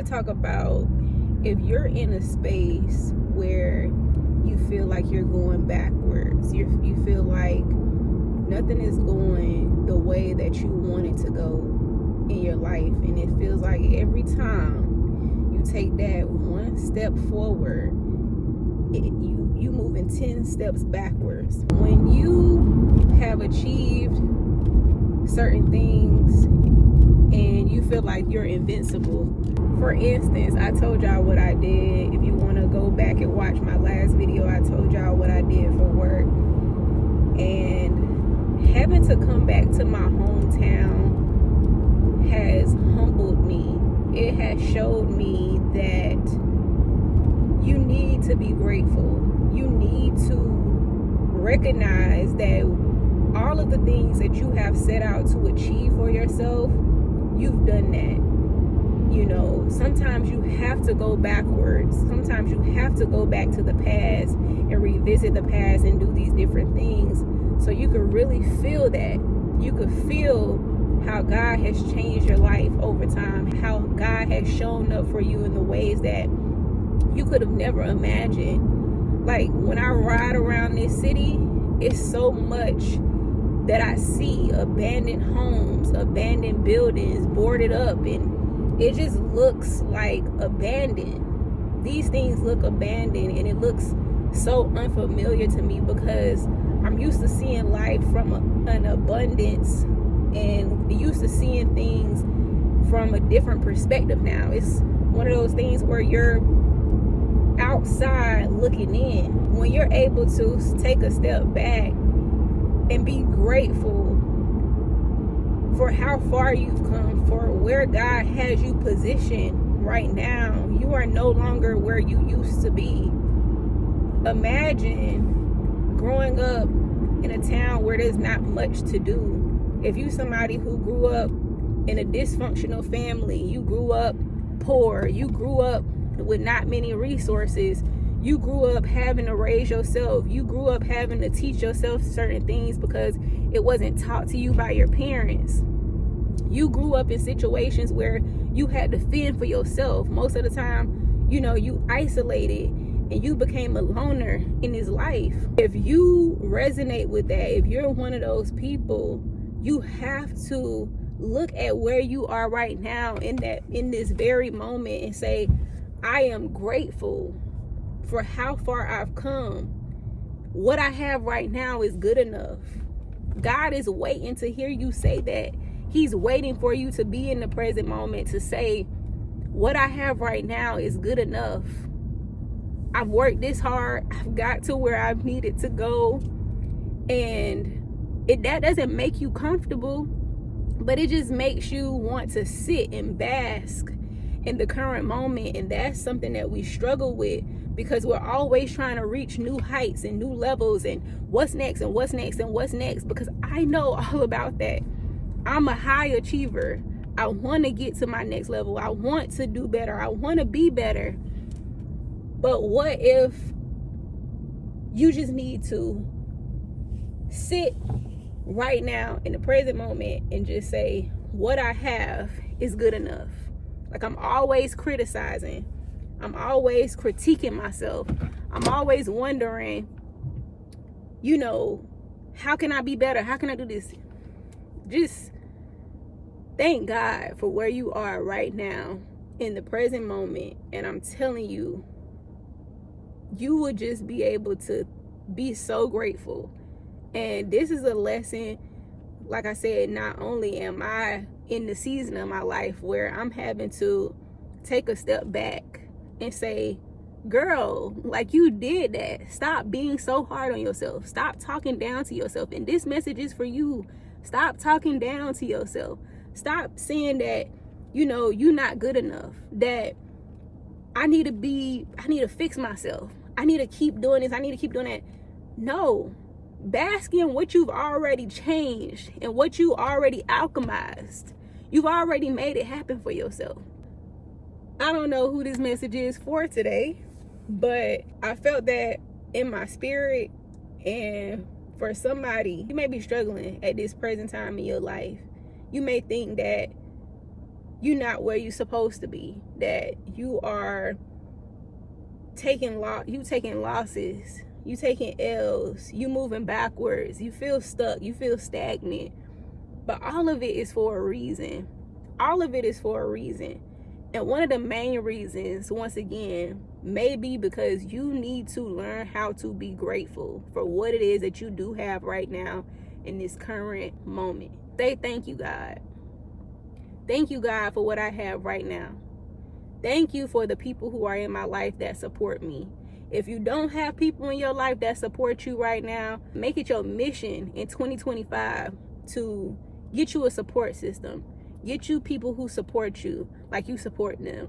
to talk about if you're in a space where you feel like you're going backwards, you feel like nothing is going the way that you want it to go in your life, and it feels like every time you take that one step forward, you moving 10 steps backwards. When you have achieved certain things and you feel like you're invincible. For instance, I told y'all what I did. If you want to go back and watch my last video, I told y'all what I did for work. And having to come back to my hometown has humbled me. It has showed me that you need to be grateful. You need to recognize that all of the things that you have set out to achieve for yourself, you've done that. You know, sometimes you have to go backwards. Sometimes you have to go back to the past and revisit the past and do these different things so you can really feel that. You could feel how God has changed your life over time, how God has shown up for you in the ways that you could have never imagined. Like when I ride around this city, it's so much that I see: abandoned homes, abandoned buildings, boarded up, and it just looks like abandoned. These things look abandoned, and it looks so unfamiliar to me because I'm used to seeing life from an abundance and used to seeing things from a different perspective now. It's one of those things where you're outside looking in. When you're able to take a step back and be grateful for how far you've come, for where God has you positioned right now. You are no longer where you used to be. Imagine growing up in a town where there's not much to do. If you somebody who grew up in a dysfunctional family, you grew up poor, you grew up with not many resources, you grew up having to raise yourself, you grew up having to teach yourself certain things because it wasn't taught to you by your parents. You grew up in situations where you had to fend for yourself. Most of the time, you know, you isolated and you became a loner in this life. If you resonate with that, if you're one of those people, you have to look at where you are right now in this very moment and say, I am grateful for how far I've come. What I have right now is good enough. God is waiting to hear you say that. He's waiting for you to be in the present moment to say, what I have right now is good enough. I've worked this hard. I've got to where I've needed to go. And that doesn't make you comfortable, but it just makes you want to sit and bask in the current moment. And that's something that we struggle with because we're always trying to reach new heights and new levels and what's next and what's next and what's next, because I know all about that. I'm a high achiever. I want to get to my next level. I want to do better. I want to be better. But what if you just need to sit right now in the present moment and just say, what I have is good enough? Like, I'm always criticizing. I'm always critiquing myself. I'm always wondering, you know, how can I be better? How can I do this? Just thank God for where you are right now in the present moment. And I'm telling you, you would just be able to be so grateful. And this is a lesson, like I said, not only am I in the season of my life where I'm having to take a step back and say, girl, like, you did that. Stop being so hard on yourself. Stop talking down to yourself. And this message is for you. Stop talking down to yourself. Stop saying that, you know, you're not good enough, that I need to fix myself. I need to keep doing this. I need to keep doing that. No. Bask in what you've already changed and what you already alchemized. You've already made it happen for yourself. I don't know who this message is for today, but I felt that in my spirit. And for somebody, you may be struggling at this present time in your life. You may think that you're not where you're supposed to be, that you are taking losses, you taking L's, you moving backwards, you feel stuck, you feel stagnant. But all of it is for a reason. All of it is for a reason. And one of the main reasons, once again, may be because you need to learn how to be grateful for what it is that you do have right now in this current moment. Say thank you, God. Thank you, God, for what I have right now. Thank you for the people who are in my life that support me. If you don't have people in your life that support you right now, make it your mission in 2025 to get you a support system. Get you people who support you like you support them.